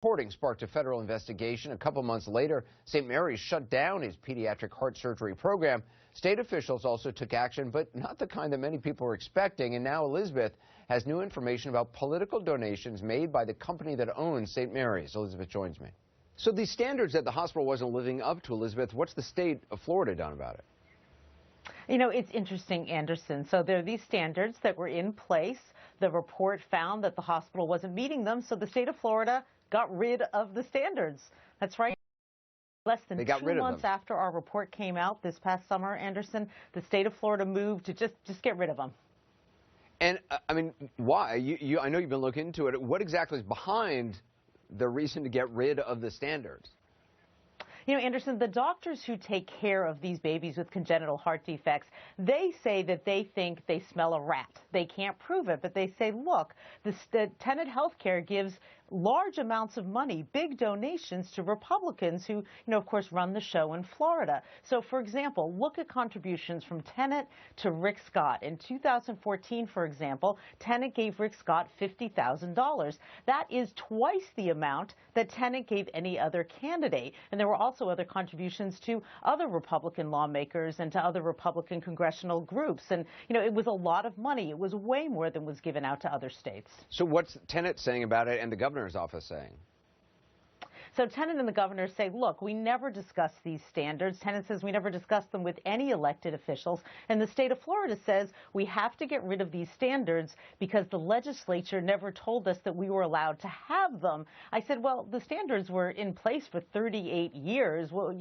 Reporting sparked a federal investigation. A couple months later, St. Mary's shut down his pediatric heart surgery program. State officials also took action, but not the kind that many people were expecting. And now Elizabeth has new information about political donations made by the company that owns St. Mary's. Elizabeth joins me. So these standards that the hospital wasn't living up to, Elizabeth, what's the state of Florida done about it? You know, it's interesting, Anderson. So there are these standards that were in place. The report found that the hospital wasn't meeting them, so the state of Florida got rid of the standards. That's right. Less than 2 months after our report came out this past summer, Anderson, the state of Florida moved to just get rid of them. And, I mean, why? I know you've been looking into it. What exactly is behind the reason to get rid of the standards? You know, Anderson, the doctors who take care of these babies with congenital heart defects, they say that they think they smell a rat. They can't prove it, but they say, look, the Tenet Healthcare gives large amounts of money, big donations to Republicans who, of course, run the show in Florida. So, for example, look at contributions from Tenet to Rick Scott. In 2014, for example, Tenet gave Rick Scott $50,000. That is twice the amount that Tenet gave any other candidate. And there were also other contributions to other Republican lawmakers and to other Republican congressional groups. And, it was a lot of money. It was way more than was given out to other states. So what's Tenet saying about it and the governor's office saying? So Tenet and the governor say, look, we never discuss these standards. Tenet says we never discuss them with any elected officials. And the state of Florida says we have to get rid of these standards because the legislature never told us that we were allowed to have them. I said, well, the standards were in place for 38 years. Well,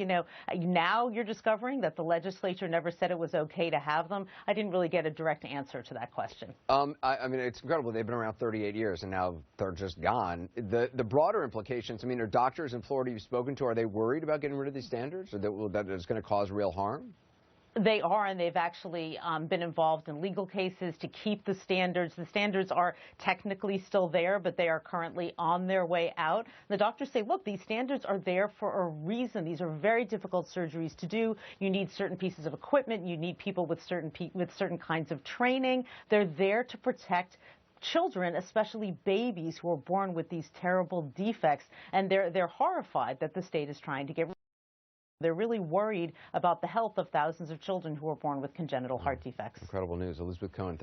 now you're discovering that the legislature never said it was okay to have them. I didn't really get a direct answer to that question. I mean, it's incredible. They've been around 38 years and now they're just gone. The broader implications, I mean, are doctors in Florida you've spoken to, are they worried about getting rid of these standards, or that it's going to cause real harm? They are, and they've actually been involved in legal cases to keep the standards. The standards are technically still there, but they are currently on their way out. The doctors say, look, these standards are there for a reason. These are very difficult surgeries to do. You need certain pieces of equipment. You need people with certain kinds of training. They're there to protect children, especially babies who are born with these terrible defects, and they're horrified that the state is trying to get rid of them. They're really worried about the health of thousands of children who are born with congenital heart defects. Incredible news. Elizabeth Cohen.